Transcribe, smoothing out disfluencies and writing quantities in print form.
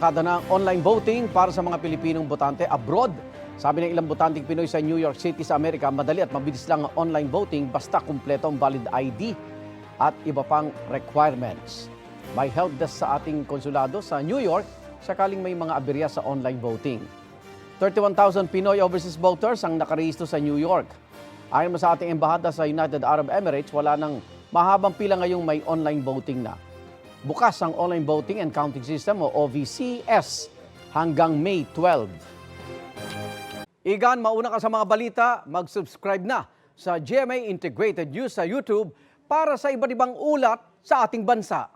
Arsakada ng online voting para sa mga Pilipinong botante abroad. Sabi ng ilang botanteng Pinoy sa New York City sa Amerika, madali at mabilis lang ang online voting basta kumpleto ang valid ID at iba pang requirements. May help desk sa ating konsulado sa New York sakaling may mga aberya sa online voting. 31,000 Pinoy overseas voters ang nakarehistro sa New York. Ayon sa ating embahada sa United Arab Emirates, wala nang mahabang pila ngayong may online voting na. Bukas ang Online Voting and Counting System o OVCS hanggang May 12. Igan, mauna ka sa mga balita, mag-subscribe na sa GMA Integrated News sa YouTube para sa iba't ibang ulat sa ating bansa.